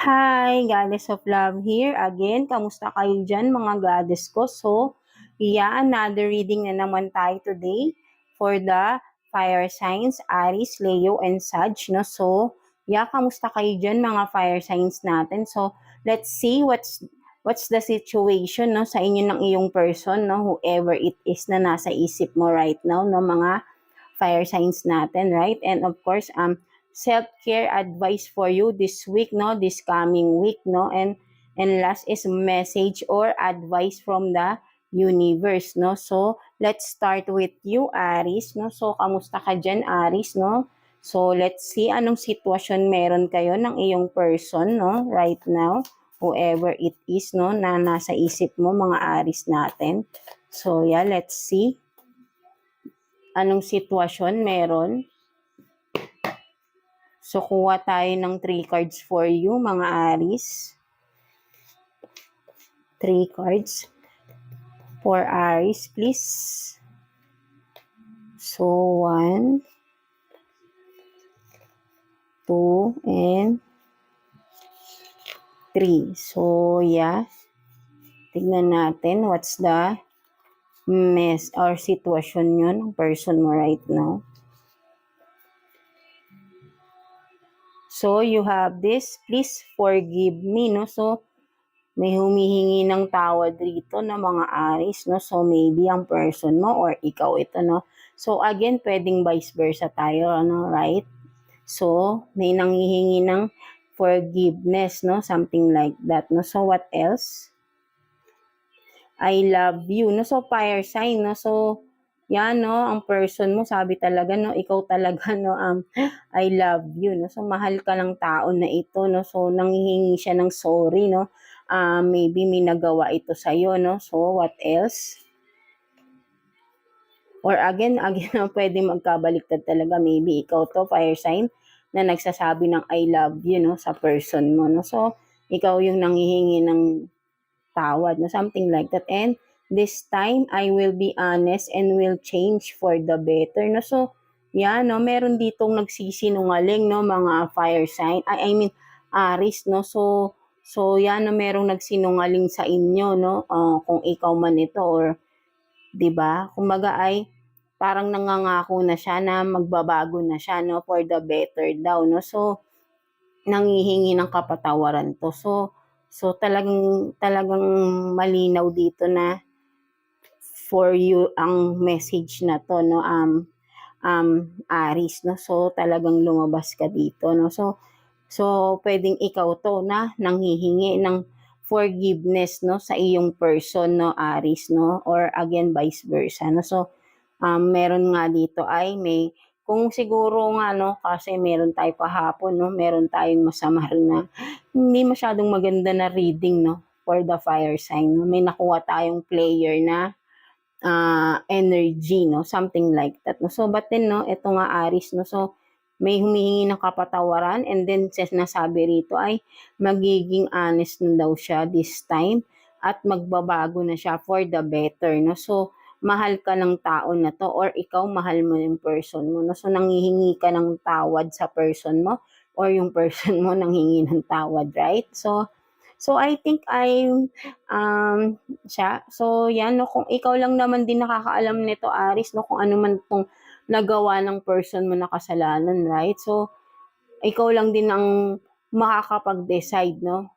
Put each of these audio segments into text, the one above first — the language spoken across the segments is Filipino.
Hi, Goddess of Love here again. Kamusta kayo dyan mga goddess ko? So, another reading na naman tayo today for the fire signs, Aries, Leo, and Sag, no? So, kamusta kayo dyan mga fire signs natin? So, let's see what's the situation, no, sa inyo ng iyong person, no? Whoever it is na nasa isip mo right now, no, mga fire signs natin, right? And of course, self-care advice for you this week, no, this coming week, no, and last is message or advice from the universe, no. So let's start with you, Aries, no. So kamusta ka dyan, Aries, no? So let's see anong sitwasyon meron kayo ng iyong person, no, right now, whoever it is, no, na nasa isip mo, mga Aries natin. So let's see anong sitwasyon meron. So, kuha tayo ng 3 cards for you, mga Aries. 3 cards for Aries, please. So, 1, 2, and 3. So, tignan natin what's the mess or sitwasyon nyo ng person mo right now. So, you have this, please forgive me, no? So, may humihingi ng tawad rito na mga Aries, no? So, maybe ang person mo or ikaw ito, no? So, again, pwedeng vice versa tayo, ano, right? So, may nanghihingi ng forgiveness, no? Something like that, no? So, what else? I love you, no? So, fire sign, no? So, no, ang person mo, sabi talaga, no, ikaw talaga, no, I love you, no, so mahal ka ng tao na ito, no, so nanghihingi siya ng sorry, no, maybe may nagawa ito sa'yo, no, so what else? Or again, no, pwede magkabaliktad talaga, maybe ikaw to, fire sign, na nagsasabi ng I love you, no, sa person mo, no, so ikaw yung nanghihingi ng tawad, no, something like that, and this time, I will be honest and will change for the better, no? So, no, meron ditong nagsisinungaling, no, mga fire sign. I mean, Aries, no? So, no, merong nagsinungaling sa inyo, no? Kung ikaw man ito or, 'di ba? Kumbaga ay parang nangangako na siya na magbabago na siya, no, for the better daw, no? So, nanghihingi ng kapatawaran to. So talagang malinaw dito na for you ang message na to, no, Aries, no, so talagang lumabas ka dito, no, so pwedeng ikaw to na nanghihingi ng forgiveness, no, sa iyong person, no, Aries, no, or again vice versa, no, so meron nga dito ay may kung siguro nga, no, kasi meron tayo kahapon, no, meron tayong masama rin na hindi masyadong maganda na reading, no, for the fire sign, no, may nakuha tayong player na energy, no, something like that, no. So but then, no, ito nga Aries, no, so may humihingi ng kapatawaran and then nasabi rito ay magiging honest na daw siya this time at magbabago na siya for the better, no. So mahal ka ng tao na to or ikaw mahal mo yung person mo, no. So nanghihingi ka ng tawad sa person mo or yung person mo nanghingi ng tawad, right? So I think siya. So no, kung ikaw lang naman din nakakaalam nito, Aries, no, kung ano man tong nagawa ng person mo na kasalanan, right? So ikaw lang din ang makakapag-decide, no,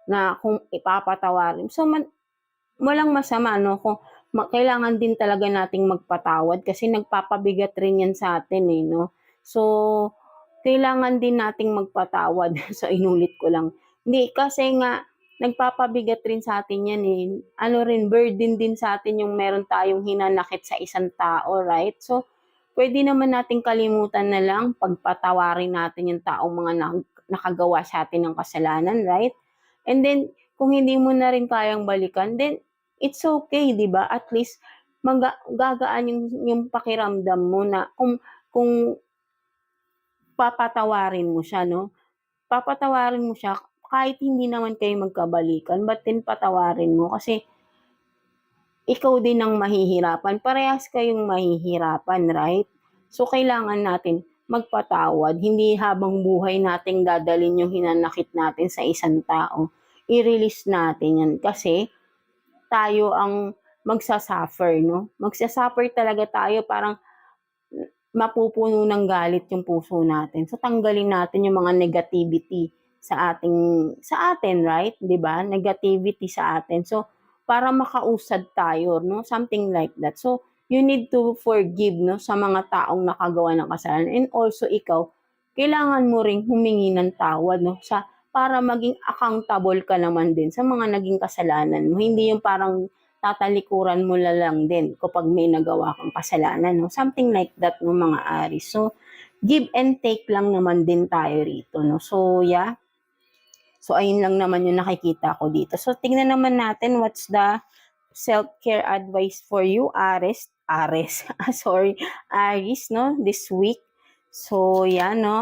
na kung ipapatawarin. So walang masama, no, kung kailangan din talaga nating magpatawad kasi nagpapabigat rin yan sa atin, no. So kailangan din nating magpatawad. So inulit ko lang. Hindi, kasi nga, nagpapabigat rin sa atin yan Ano rin, burden din sa atin yung meron tayong hinanakit sa isang tao, right? So, pwede naman nating kalimutan na lang pagpatawarin natin yung taong mga nakagawa sa atin ng kasalanan, right? And then, kung hindi mo na rin kayang balikan, then, it's okay, di ba? At least, gagaan yung pakiramdam mo na kung papatawarin mo siya, no? Papatawarin mo siya kahit hindi naman kayo magkabalikan, but then patawarin mo kasi ikaw din ang mahihirapan. Parehas kayong mahihirapan, right? So, kailangan natin magpatawad. Hindi habang buhay nating dadalhin yung hinanakit natin sa isang tao. I-release natin yan kasi tayo ang magsasuffer, no? Magsasuffer talaga tayo, parang mapupuno ng galit yung puso natin. So tanggalin natin yung mga negativity sa atin, right? 'Di ba? Negativity sa atin. So para makausad tayo, no? Something like that. So you need to forgive, no, sa mga taong nakagawa ng kasalanan. And also ikaw, kailangan mo ring humingi ng tawad, no, sa para maging accountable ka naman din sa mga naging kasalanan mo. Hindi yung parang tatalikuran mo na lang din kapag may nagawa kang kasalanan, no? Something like that, no, mga Aries. So, give and take lang naman din tayo rito, no? So, yeah. So, ayun lang naman yung nakikita ko dito. So, tingnan naman natin what's the self-care advice for you, Aries, no, this week. So, yan, no,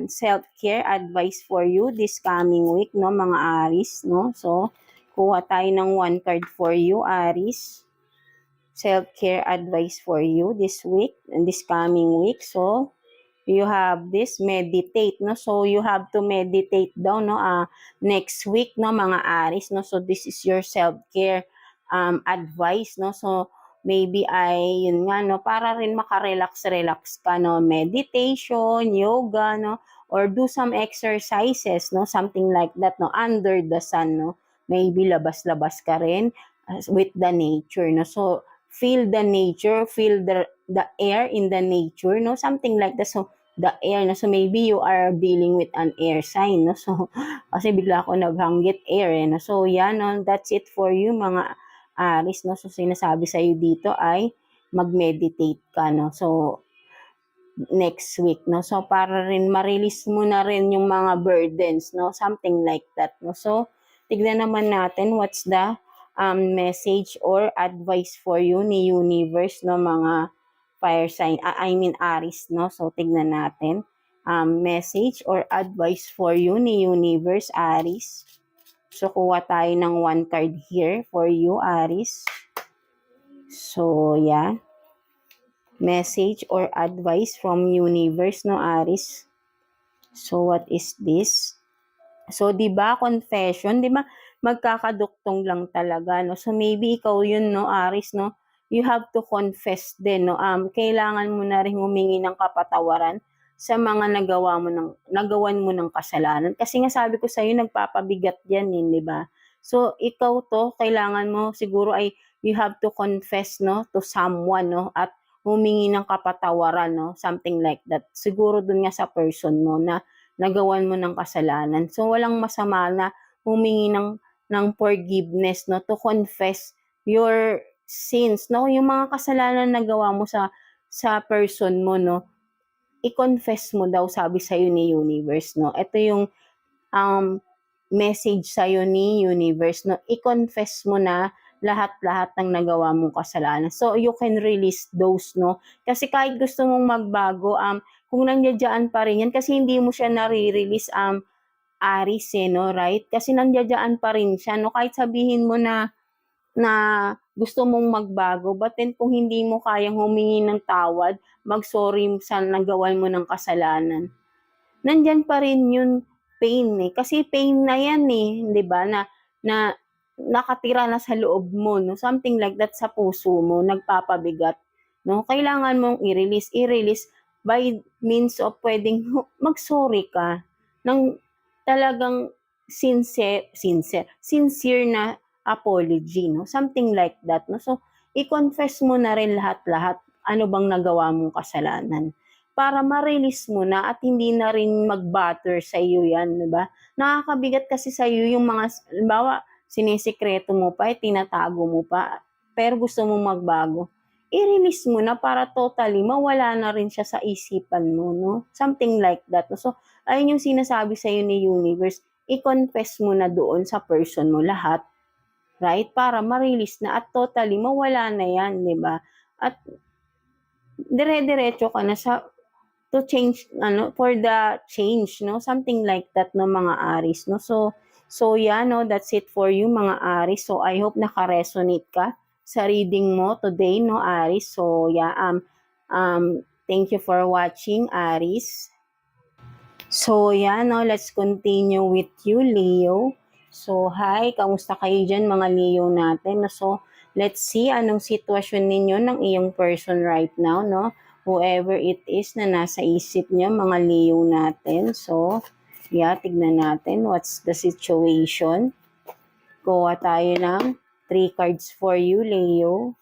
self-care advice for you this coming week, no, mga Aries, no. So, kuha tayo ng one card for you, Aries. Self-care advice for you this week and this coming week. So, you have this meditate, no, so you have to meditate daw, no, next week, no, mga Aries, no. So this is your self-care advice, no. So maybe ay yun nga, no, para rin makarelax ka, no, meditation, yoga, no, or do some exercises, no, something like that, no, under the sun, no. Maybe labas-labas ka rin with the nature, no. So feel the nature, feel the air in the nature, no, something like that. So the air, no, so maybe you are dealing with an air sign, no. So kasi bigla ako naghanggit air, no. So yan, no, that's it for you, mga Aries, no. So sinasabi sa iyo dito ay mag-meditate ka, no. So next week, no, so para rin ma-release mo na rin yung mga burdens, no, something like that, no. So tignan naman natin what's the message or advice for you ni universe, no, mga fire sign, Aries, no. So tignan natin message or advice for you ni universe, Aries. So kuha tayo ng one card here for you, Aries. So yeah, message or advice from universe, no, Aries. So what is this? So, 'di ba, confession, 'di ba, magkakaduktong lang talaga, no. So maybe ikaw 'yun, no, Aries, no. You have to confess din, no. Kailangan mo na ring humingi ng kapatawaran sa mga nagawan mo ng kasalanan. Kasi nga sabi ko sa iyo nagpapabigat 'yan, 'di ba? So ikaw 'to, kailangan mo siguro ay you have to confess, no, to someone, no, at humingi ng kapatawaran, no, something like that. Siguro dun nga sa person mo na nagawan mo ng kasalanan. So walang masama na humingi ng forgiveness, no, to confess your sins, no, yung mga kasalanan na gawa mo sa person mo, no, i-confess mo daw, sabi sa iyo ni universe, no. Ito yung message sa iyo ni universe, no. I-confess mo na lahat-lahat ng nagawa mong kasalanan. So you can release those, no. Kasi kahit gusto mong magbago, kung nandiyan pa rin yan, kasi hindi mo siya nare-release, Aries, no, right? Kasi nandiyan pa rin siya, no, kahit sabihin mo na gusto mong magbago, but then kung hindi mo kayang humingi ng tawad, mag-sorry sa nagawan mo ng kasalanan, nandiyan pa rin yung pain, kasi pain na yan, 'di ba, na nakatira na sa loob mo, no, something like that, sa puso mo, nagpapabigat, no. Kailangan mong i-release by means of pwedeng mag-sorry ka ng talagang sincere na apology, no, something like that, no. So i-confess mo na rin lahat-lahat, ano bang nagawa mong kasalanan, para ma-release mo na at hindi na rin mag-bother sa iyo yan, 'di ba? Nakakabigat kasi sa iyo yung mga, halimbawa, sinisikreto mo pa, tinatago mo pa, pero gusto mong magbago. I-release mo na para totally mawala na rin siya sa isipan mo, no? Something like that. No? So, ayun yung sinasabi sa iyo ni universe, i-confess mo na doon sa person mo lahat, right? Para ma-release na at totally mawala na yan, 'di ba? At dire-diretso ka na sa to change, for the change, no, something like that, no, mga Aries, no. So yeah, no, that's it for you, mga Aries. So I hope naka-resonate ka sa reading mo today, no, Aries. So yeah, Thank you for watching, Aries. So, yan, no, let's continue with you, Leo. So, hi, kamusta kayo dyan, mga Leo natin? So, let's see anong sitwasyon ninyo ng iyong person right now, no? Whoever it is na nasa isip niyo, mga Leo natin. So, yeah, tignan natin what's the situation. Kuha tayo ng 3 cards for you, Leo.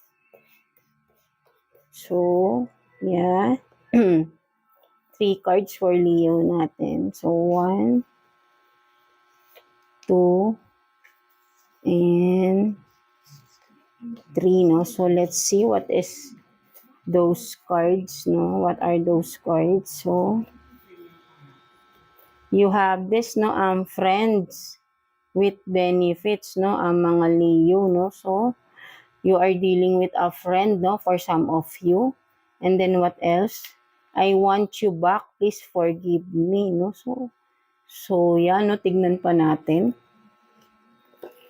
So, yeah. 3 cards for Leo natin. So, 1, 2, and 3, no? So, let's see what is those cards, no? What are those cards? So, you have this, no? Friends with benefits, no? Mga Leo, no? So, you are dealing with a friend, no? For some of you. And then, what else? I want you back. Please forgive me, no? So yan, no? Tignan pa natin.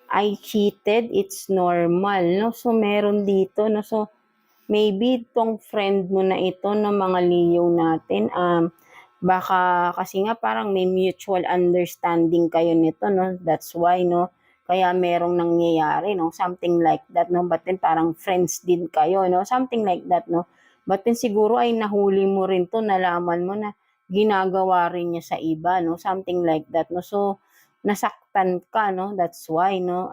I cheated, it's normal, no? So, meron dito, no? So, maybe tong friend mo na ito, no, mga Leo natin, baka kasi nga parang may mutual understanding kayo nito, no? That's why, no? Kaya merong nangyayari, no? Something like that, no? But then parang friends din kayo, no? Something like that, no? But then siguro ay nahuli mo rin to, nalaman mo na ginagawa rin niya sa iba, no? Something like that, no? So, nasaktan ka, no? That's why, no?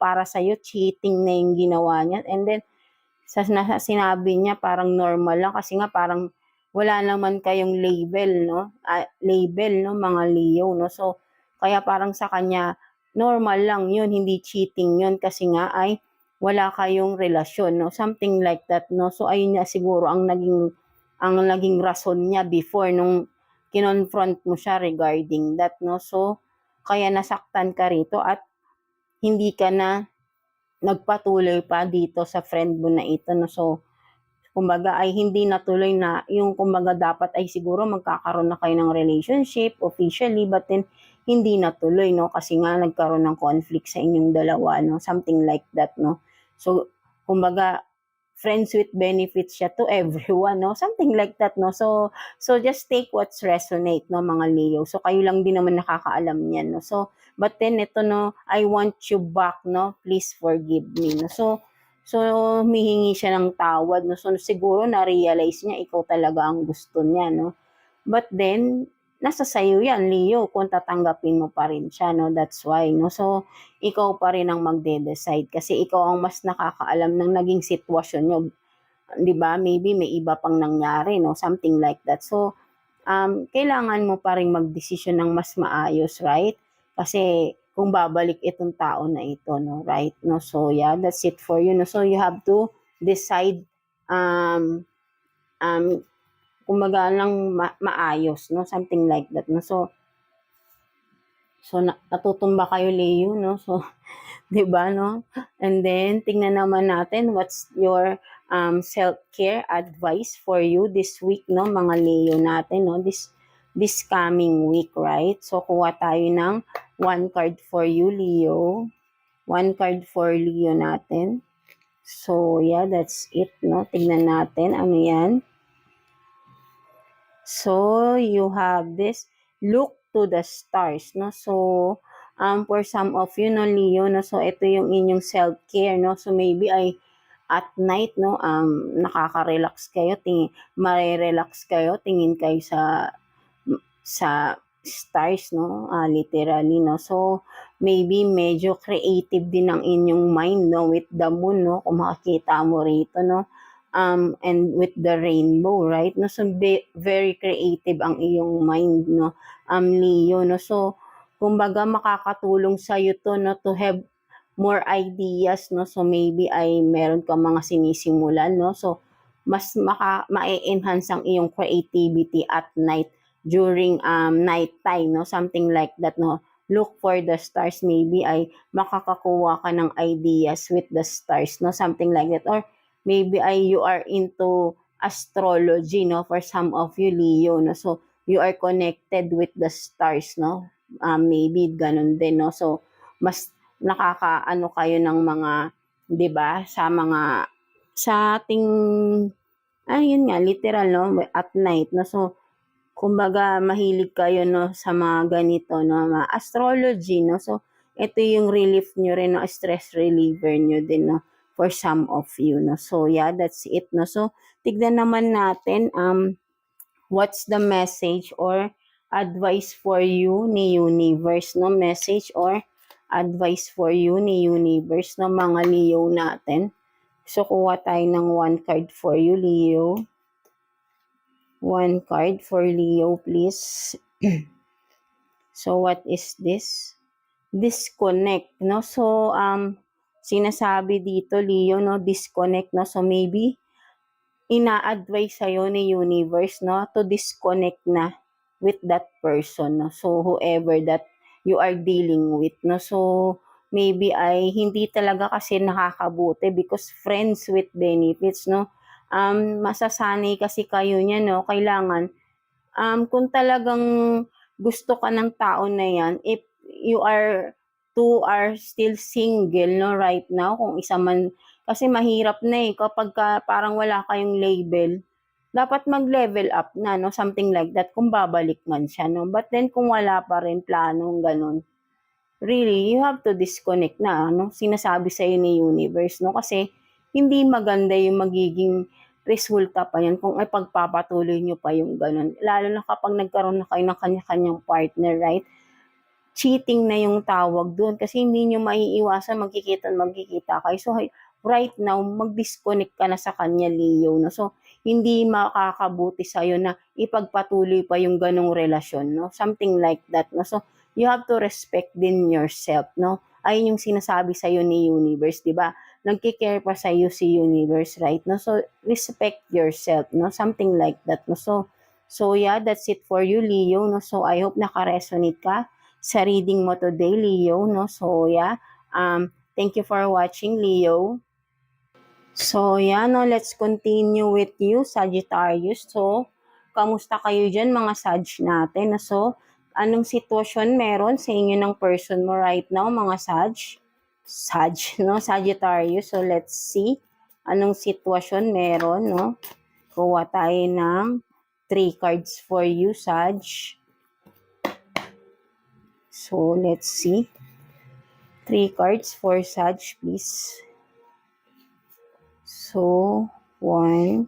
Para sa'yo, cheating na yung ginawa niya. And then, sinabi niya parang normal lang kasi nga parang wala naman kayong label, no? Label, no, mga Leo, no? So, kaya parang sa kanya, normal lang yun, hindi cheating yun kasi nga ay wala kayong relasyon, no? Something like that, no? So, ayun nga siguro ang naging rason niya before nung kinonfront mo siya regarding that, no? So, kaya nasaktan ka rito at hindi ka na nagpatuloy pa dito sa friend mo na ito, no? So, kumbaga ay hindi natuloy na yung kumbaga dapat ay siguro magkakaroon na kayo ng relationship officially, but then hindi natuloy, no? Kasi nga nagkaroon ng conflict sa inyong dalawa, no? Something like that, no? So, kumbaga, friends with benefits siya to everyone, no? Something like that, no? So just take what's resonate, no, mga Leo. So, kayo lang din naman nakakaalam niyan, no? So, but then ito, no, I want you back, no? Please forgive me, no? So, humihingi siya ng tawad, no? So, siguro na-realize niya ikaw talaga ang gusto niya, no? But then, nasa sayo yan, Leo, kung tatanggapin mo pa rin siya, no? That's why, no? So, ikaw pa rin ang magde-decide kasi ikaw ang mas nakakaalam ng naging sitwasyon nyo. 'Di ba? Maybe may iba pang nangyari, no? Something like that. So, kailangan mo pa rin magdesisyon ng mas maayos, right? Kasi kung babalik itong tao na ito, no? Right? No? So, yeah, that's it for you, no? So, you have to decide kumbaga lang maayos, no? Something like that, no? So natutumba kayo, Leo, no? So, 'di ba, no? And then tingnan naman natin what's your self-care advice for you this week, no, mga Leo natin, no? This coming week, right? So, kuha tayo ng 1 card for you, Leo. 1 card for Leo natin. So, yeah, that's it, no? Tingnan natin ano 'yan. So, you have this, look to the stars, no? So, for some of you, no, Leo, no? So, ito yung inyong self-care, no? So, maybe ay at night, no, nakaka-relax kayo, mare-relax kayo, tingin kayo sa stars, no? Literally, no? So, maybe medyo creative din ang inyong mind, no? With the moon, no? Kung makikita mo rito, no? And with the rainbow, right? No, so very creative ang iyong mind, no, Leo, no. So, kumbaga makakatulong sa iyo to, no, to have more ideas, no. So, maybe ay meron ka mga sinisimulan, no. So, mas ma-enhance ang iyong creativity at night during night time, no, something like that, no. Look for the stars, maybe ay makakakuha ka ng ideas with the stars, no, something like that. Or maybe you are into astrology, no, for some of you, Leo, no, so you are connected with the stars, no, maybe ganun din, no, so mas nakakaano kayo ng mga, 'di ba, sa ating Yun nga, literal, no, at night, no, so, kumbaga, mahilig kayo, no, sa mga ganito, no, mga astrology, no, so, ito yung relief nyo rin, no, stress reliever nyo din, no, for some of you, no, so, yeah, that's it, no, so, tignan naman natin, what's the message or advice for you ni universe, no, message or advice for you ni universe, no, mga Leo natin. So, kuha tayo ng one card for you, Leo. One card for Leo, please. So, what is this? Disconnect, no? So, sinasabi dito, Leo, no, disconnect, no? So, maybe, ina-advise sa'yo ni universe, no, to disconnect na with that person, no? So, whoever that you are dealing with, no? So, maybe ay hindi talaga kasi nakakabuti because friends with benefits, no? Masasanay kasi kayo niya, no? Kailangan, kung talagang gusto ka ng tao na yan, if you are still single, no, right now, kung isa man, kasi mahirap na kapag parang wala kayong label, dapat mag-level up na, no, something like that, kung babalik man siya, no, but then kung wala pa rin planong ganun, really, you have to disconnect na, no, sinasabi sa'yo ni universe, no, kasi hindi maganda yung magiging resulta pa yan kung ay pagpapatuloy nyo pa yung ganun. Lalo na kapag nagkaroon na kayo ng kanya-kanyang partner, right? Cheating na yung tawag doon kasi hindi nyo maiiwasan magkikita kayo. So, right now, mag-disconnect ka na sa kanya, Leo. No? So, hindi makakabuti sa'yo na ipagpatuloy pa yung ganong relasyon. No? Something like that. No? So, you have to respect din yourself. No? Ayun yung sinasabi sa'yo ni universe, di ba? Nagkikare pa sa'yo si universe, right? No? So, respect yourself. No? Something like that. No? So, yeah, that's it for you, Leo. No? So, I hope naka-resonate ka sa reading mo today, Leo, no? So, yeah. Thank you for watching, Leo. So, yeah, no, let's continue with you, Sagittarius. So, kamusta kayo dyan, mga Sag natin? So, anong sitwasyon meron sa inyo ng person mo right now, mga Sag? Sag, no? Sagittarius. So, let's see anong sitwasyon meron, no? Kuha tayo ng 3 cards for you, Sag. So, let's see. 3 cards for Sag, please. So, 1,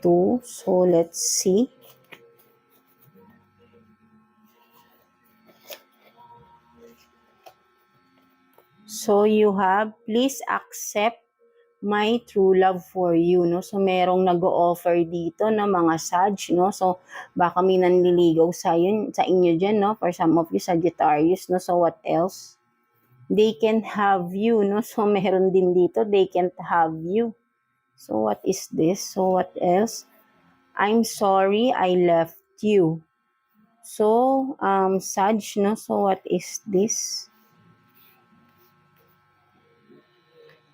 2. So, let's see. So, you have, please accept my true love for you, no? So, merong nag-o-offer dito na mga Sag, no? So, baka may nanliligaw sa inyo dyan, no? For some of you, Sagittarius, no? So, what else? They can't have you, no? So, meron din dito, they can't have you. So, what is this? So, what else? I'm sorry I left you. So, Sag, no? So, what is this?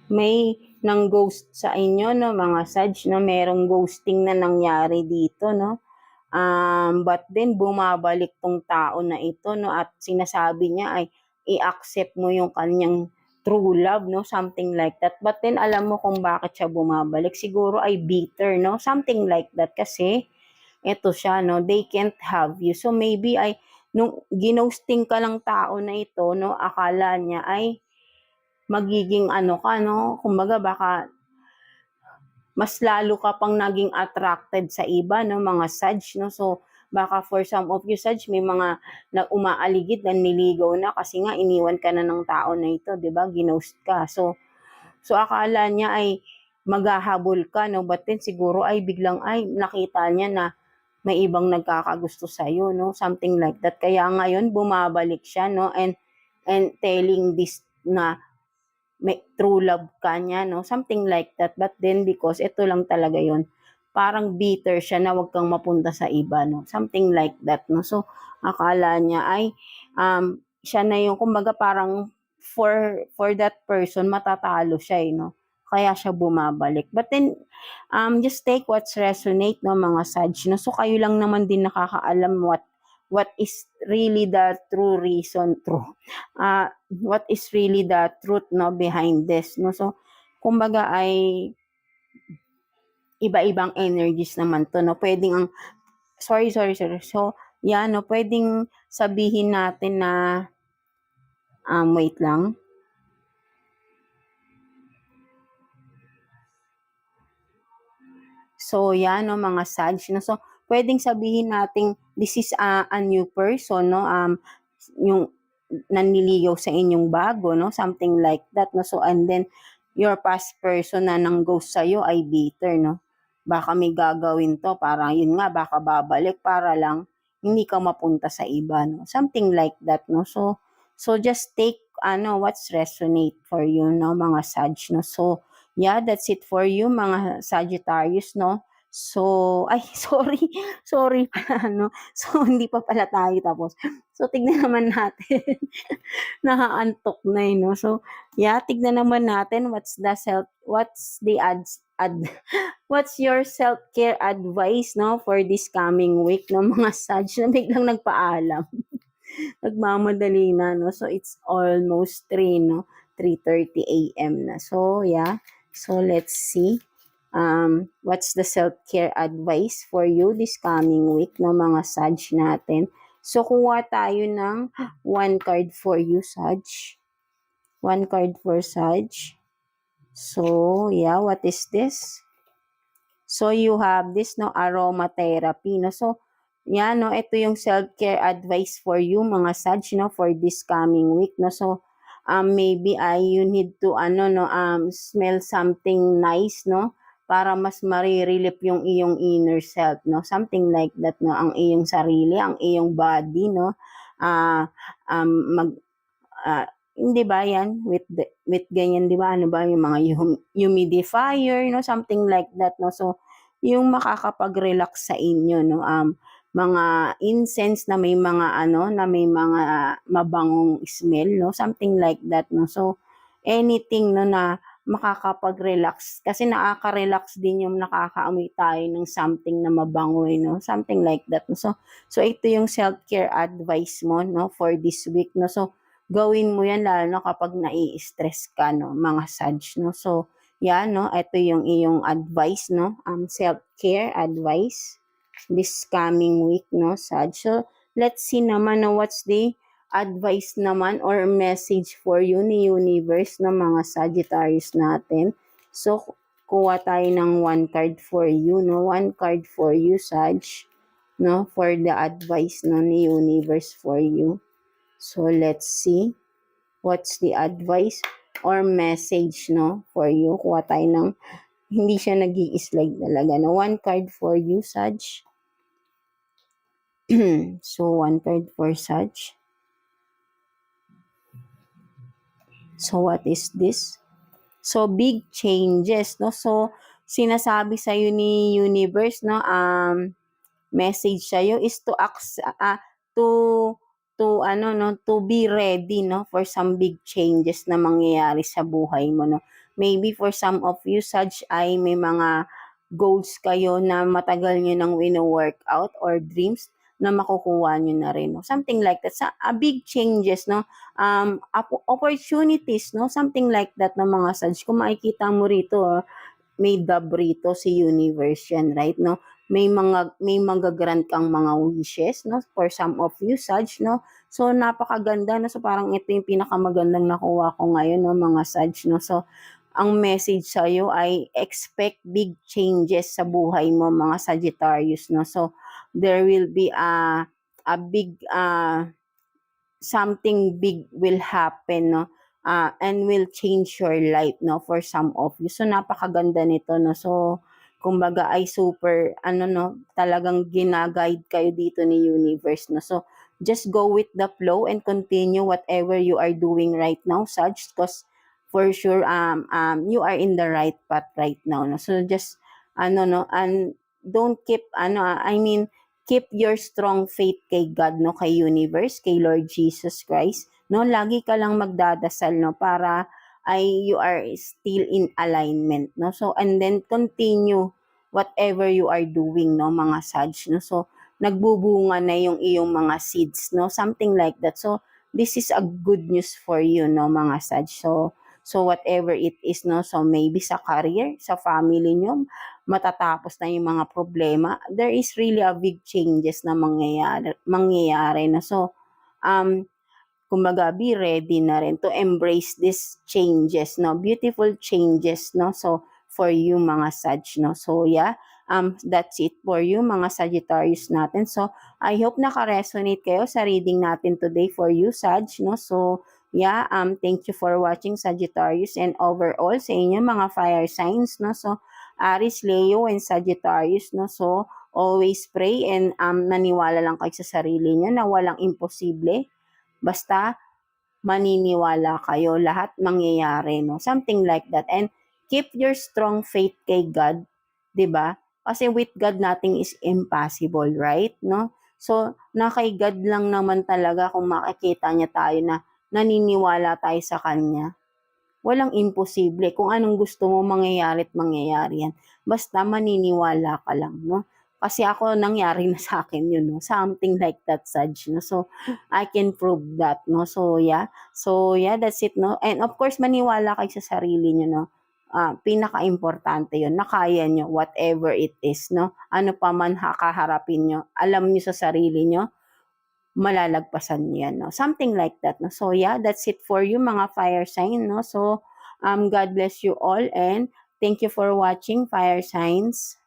May nang ghost sa inyo, no, mga Sag, no? Merong ghosting na nangyari dito, no? But then, bumabalik tong tao na ito, no? At sinasabi niya ay, i-accept mo yung kanyang true love, no? Something like that. But then, alam mo kung bakit siya bumabalik. Siguro ay bitter, no? Something like that. Kasi, eto siya, no? They can't have you. So, maybe ay, nung ginosting ka lang tao na ito, no? Akala niya ay, magiging ano ka, no? Kumbaga, baka mas lalo ka pang naging attracted sa iba, no, mga Sag, no? So, baka for some of you, Sag, may mga umaaligid na niligaw na kasi nga iniwan ka na ng tao na ito, di ba? Ginost ka. So, akala niya ay maghahabol ka, no? But then siguro ay biglang ay nakita niya na may ibang nagkakagusto sa iyo, no? Something like that. Kaya ngayon bumabalik siya, no? And telling this na may true love ka niya, no? Something like that. But then, because ito lang talaga yon, parang bitter siya na wag kang mapunta sa iba, no? Something like that, no? So, akala niya ay, siya na yung, kumbaga parang, for that person, matatalo siya, no? Kaya siya bumabalik. But then, just take what's resonate, no, mga Sag, no? So, kayo lang naman din nakakaalam what is really the true reason, what is really the truth, no, behind this, no? So, kumbaga ay iba-ibang energies naman to, no? Pwedeng ang, sorry. So, yan, no? Pwedeng sabihin natin na, wait lang. So, yan, no, mga Sag, no? So, pwedeng sabihin natin, this is a new person, no? Yung nanliligaw sa inyong bago, no? Something like that, no? So, and then, your past person na nang ghost sa'yo ay bitter, no? Baka may gagawin to, para yun nga, baka babalik para lang hindi ka mapunta sa iba, no? Something like that, no? So just take, what's resonate for you, no, mga Sag, no? So, yeah, that's it for you, mga Sagittarius, no? So, ay, sorry pala, no? So, hindi pa pala tayo tapos. So, tignan naman natin. Nakaantok na eh, no? So, yeah, tignan naman natin what's your self-care advice, no, for this coming week, no, mga Sag na biglang nagpaalam. Nagmamadali na, no? So, it's almost 3, no? 3:30 a.m. na. So, yeah. So, let's see. What's the self-care advice for you this coming week, no, mga Sag natin? So, kuha tayo ng 1 card for you, Sag. 1 card for Sag. So, yeah, what is this? So, you have this, no, aromatherapy, no? So, yan, no, ito yung self-care advice for you, mga Sag, no, for this coming week, no? So, maybe you need to, smell something nice, no? Para mas marirelip yung iyong inner self, no? Something like that, no? Ang iyong sarili, ang iyong body, no? Hindi ba yan? With ganyan, di ba? Ano ba yung mga humidifier, no? Something like that, no? So, yung makakapag-relax sa inyo, no? Mga incense na may mga, na may mga mabangong smell, no? Something like that, no? So, anything, no, na makakapag-relax. Kasi nakaka-relax din yung nakakaamoy tayo ng something na mabango, no? Something like that, no? So, ito yung self-care advice mo, no? For this week, no? So, gawin mo yan lalo na kapag nai-stress ka, no, mga Sag, no. So, yan, no, ito yung iyong advice, no, self-care advice this coming week, no, Sag. So, let's see naman, no, what's the advice naman or message for you ni universe, no, mga Sagittarius natin. So, kuha tayo ng 1 card for you, no, 1 card for you, Sag, no, for the advice, no, ni universe for you. So, let's see what's the advice or message, no, for you. Kuha tayo ng, hindi siya nag-i-slide talaga, no. 1 card for you, Sag. So, 1 card for Sag. So, what is this? So, big changes, no. So, sinasabi sa'yo ni universe, no, message sa'yo is to be ready, no, for some big changes na mangyayari sa buhay mo, no. Maybe for some of you, Sag, ay may mga goals kayo na matagal nyo nang wino-workout or dreams na makukuha nyo na rin, no. Something like that. Big changes, no. Opportunities, no. Something like that, no, mga Sag. Kung makikita mo rito, may dab rito si universe yan, right, no? May magagrant kang mga wishes, no, for some of you, Sag, no? So, napakaganda, no? So, parang ito yung pinakamagandang nakuha ko ngayon, no, mga Sag, no? So, ang message sa'yo ay expect big changes sa buhay mo, mga Sagittarius, no? So, there will be a big, something big will happen, no? And will change your life, no, for some of you. So, napakaganda nito, no. So, kumbaga ay super, no, talagang ginaguide kayo dito ni universe, no. So, just go with the flow and continue whatever you are doing right now, Sag, because for sure, you are in the right path right now, no. So, just, no, and don't keep, keep your strong faith kay God, no, kay universe, kay Lord Jesus Christ, no. Lagi ka lang magdadasal, no, para ay you are still in alignment, no. So, and then continue whatever you are doing, no, mga Sag, no. So, nagbubunga na yung iyong mga seeds, no, something like that. So, this is a good news for you, no, mga Sag. So whatever it is, no, so maybe sa career, sa family nyo, matatapos na yung mga problema, there is really a big changes na mangyayari na. So, kumbaga, be ready na rin to embrace these changes, no? Beautiful changes, no? So, for you mga Sag, no? So, yeah, that's it for you mga Sagittarius natin. So, I hope naka-resonate kayo sa reading natin today for you, Sag, no? So, yeah, thank you for watching Sagittarius and overall sa inyo mga fire signs, no? So, Aries, Leo, and Sagittarius, no? So, always pray and naniwala lang kayo sa sarili nyo na walang imposible. Basta maniniwala kayo, lahat mangyayari, no? Something like that. And keep your strong faith kay God, 'di ba? Kasi with God nothing is impossible, right? No? So, na kay God lang naman talaga kung makikita niya tayo na naniniwala tayo sa kanya. Walang imposible. Kung anong gusto mo mangyayari at mangyayari yan. Basta maniniwala ka lang, no? Kasi ako, nangyari na sa akin yun, no? Something like that, Sag, no? So, I can prove that, no? So, yeah. So, yeah, that's it, no? And of course, maniwala kayo sa sarili nyo, no? Pinaka-importante yun, na kaya nyo, whatever it is, no? Ano pa man kaharapin nyo, alam nyo sa sarili nyo, malalagpasan niyo yan, no? Something like that, no? So, yeah, that's it for you, mga fire sign, no? So, God bless you all and thank you for watching, fire signs.